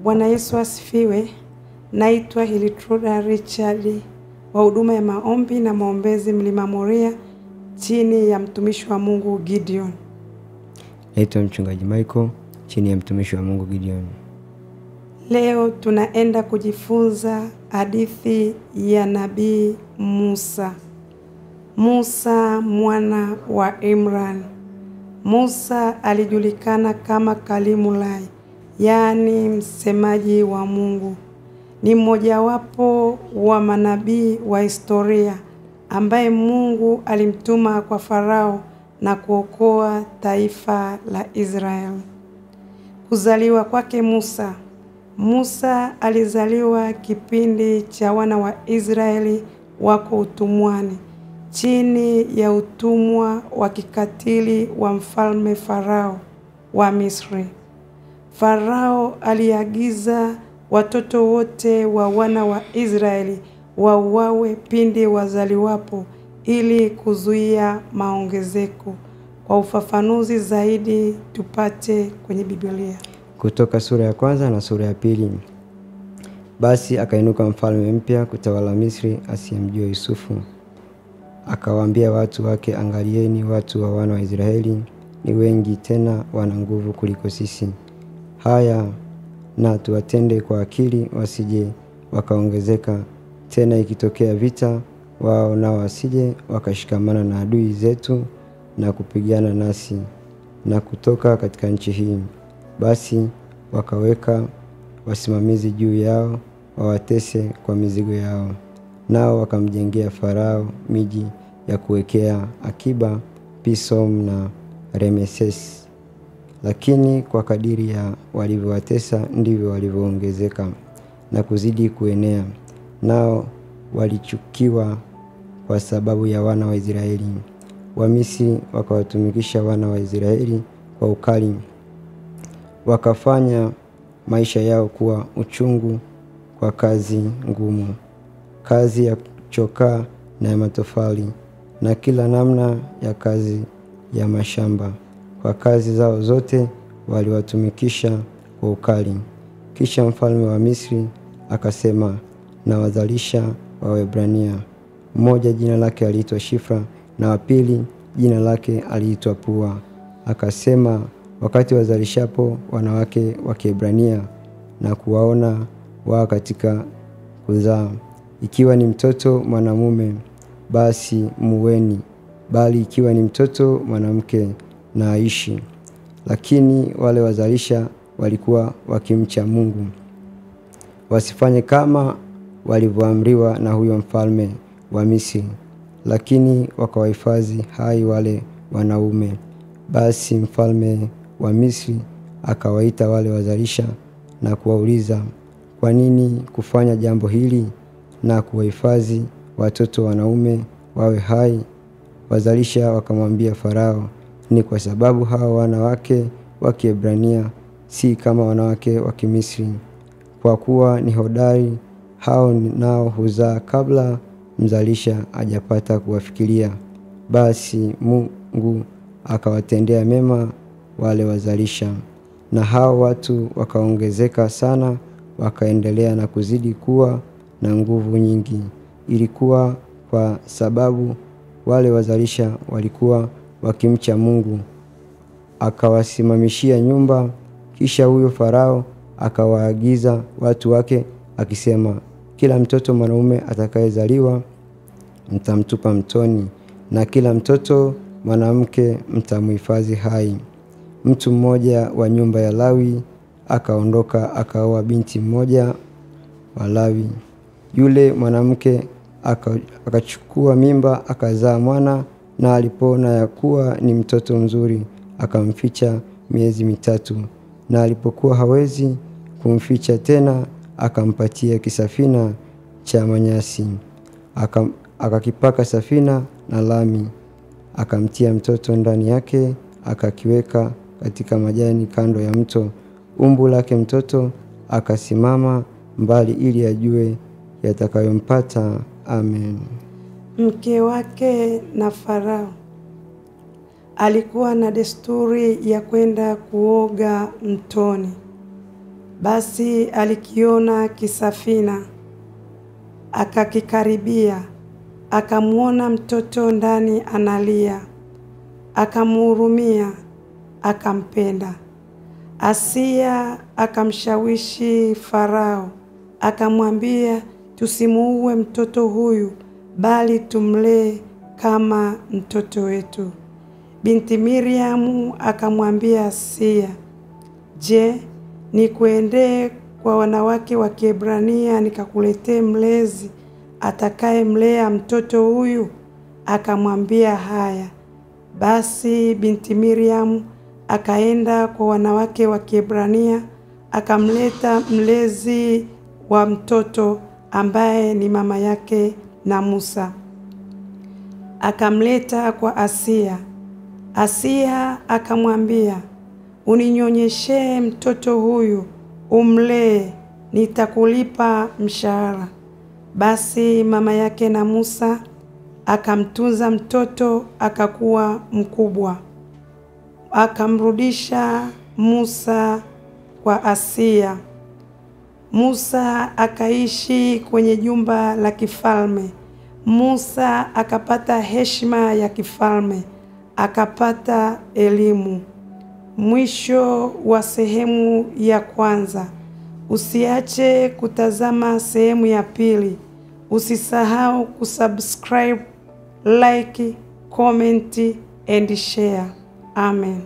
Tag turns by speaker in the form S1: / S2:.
S1: Bwana Yesu asifiwe. Naitwa Hilitruda Richard wa huduma ya maombi na maombezi Mlima Moria chini ya mtumishi wa Mungu Gideon.
S2: Naitwa mchungaji Michael chini ya mtumishi wa Mungu Gideon.
S1: Leo tunaenda kujifunza hadithi ya nabii Musa. Musa mwana wa Imran. Musa alijulikana kama Kalimulai, yaani msemaji wa Mungu. Ni mmojawapo wa manabii wa historia ambaye Mungu alimtuma kwa Farao na kuokoa taifa la Israeli. Kuzaliwa kwake Musa. Musa alizaliwa kipindi cha wana wa Israeli wako utumwani, chini ya utumwa wa kikatili wa mfalme Farao wa Misri. Farao aliagiza watoto wote wa wana wa Israeli wauawe pindi wazaliwapo ili kuzuia maongezeko. Kwa ufafanuzi zaidi tupate kwenye Biblia.
S2: Kutoka sura ya 1 na sura ya 2. Basi akainuka mfalme mpya kutawala Misri asiyemjua Yusufu. Akawaambia watu wake, angalieni, watu wa wana wa Israeli ni wengi, tena wana nguvu kuliko sisi. Haya, na tuwatende kwa akili, wasije wakaongezeka. Tena ikitokea vita, wao nao wasije wakashikamana na adui zetu na kupigana nasi na kutoka katika nchi hii. Basi wakaweka wasimamizi juu yao wawatese kwa mizigo yao. Nao wakamjengea Farao miji ya kuwekea akiba, Pisom na Remeses. Lakini kwa kadiri ya walivyowatesa ndivyo walivyoongezeka na kuzidi kuenea. Nao walichukiwa kwa sababu ya wana wa Israeli. Wamisri wakawatumikisha wana wa Israeli kwa ukali. Wakafanya maisha yao kuwa uchungu kwa kazi ngumu, kazi ya chokaa na ya matofali na kila namna ya kazi ya mashamba. Kwa kazi zao zote waliwatumikisha kwa ukali. Kisha mfalme wa Misri akasema na wazalisha wa Waebrania. Mmoja jina lake aliitwa Shifra na wa pili jina lake aliitwa Pua. Akasema wakati wazalishapo wanawake wa Kiebrania na kuwaona wao katika kuzaa, ikiwa ni mtoto mwanamume basi muweni, bali ikiwa ni mtoto mwanamke na aishi. Lakini wale wazalisha walikuwa wakimcha Mungu, wasifanye kama walivyoamriwa na huyo mfalme wa Misri, lakini wakawahifadhi hai wale wanaume. Basi mfalme wa Misri akawaita wale wazalisha na kuwauliza, kwa nini kufanya jambo hili na kuwahifadhi watoto wanaume wawe hai? Wazalisha wakamwambia Farao, ni kwa sababu hawa wanawake wa Kiebrania si kama wanawake wa Kimisri, kwa kuwa ni hodari, hao nao huzaa kabla mzalisha hajapata kuwafikiria. Basi Mungu akawatendea mema wale wazalisha, na hao watu wakaongezeka sana, wakaendelea na kuzidi kuwa na nguvu nyingi. Ilikuwa kwa sababu wale wazalisha walikuwa wakimcha Mungu. Akawasimamishia nyumba. Kisha huyo Farao akawaagiza watu wake akisema, kila mtoto mwanaume atakayezaliwa mtamtupa mtoni, na kila mtoto mwanamke mtamhifadhi hai. Mtu mmoja wa nyumba ya Lawi akaondoka akaoa binti mmoja wa Lawi. Yule mwanamke akachukua mimba akazaa mwana, na alipoona ya kuwa ni mtoto mzuri akamficha miezi 3, na alipokuwa hawezi kumficha tena akampatia kisafina cha manyasi. Akakipaka safina na lami, akamtia mtoto ndani yake, akakiweka katika majani kando ya mto. Umbu lake mtoto akasimama mbali ili ajue yatakayompata. Amen.
S1: Mke wake na Farao alikuwa na desturi ya kwenda kuoga mtoni. Basi alikiona kisafina, akakikaribia, akamwona mtoto ndani analia, akamhurumia, akampenda. Asia akamshawishi Farao, akamwambia, tusimuue mtoto huyu, bali tumlee kama mtoto wetu. Binti Miriamu akamwambia Asia, je, nikuendee kwa wanawake wa Kiebrania nikakuletee mlezi atakaye mlea mtoto huyu? Akamwambia, haya. Basi binti Miriamu akaenda kwa wanawake wa Kiebrania, akamleta mlezi wa mtoto ambaye ni mama yake na Musa. Akamleta kwa Asia. Asia akamwambia, uninyonyeshe mtoto huyu, umlee, nitakulipa mshahara. Basi mama yake na Musa akamtunza mtoto, akakuwa mkubwa. Akamrudisha Musa kwa Asia. Musa akaishi kwenye jumba la kifalme. Musa akapata heshima ya kifalme, akapata elimu. Mwisho wa sehemu ya kwanza. Usiache kutazama sehemu ya pili. Usisahau kusubscribe, like, comment and share. Amen.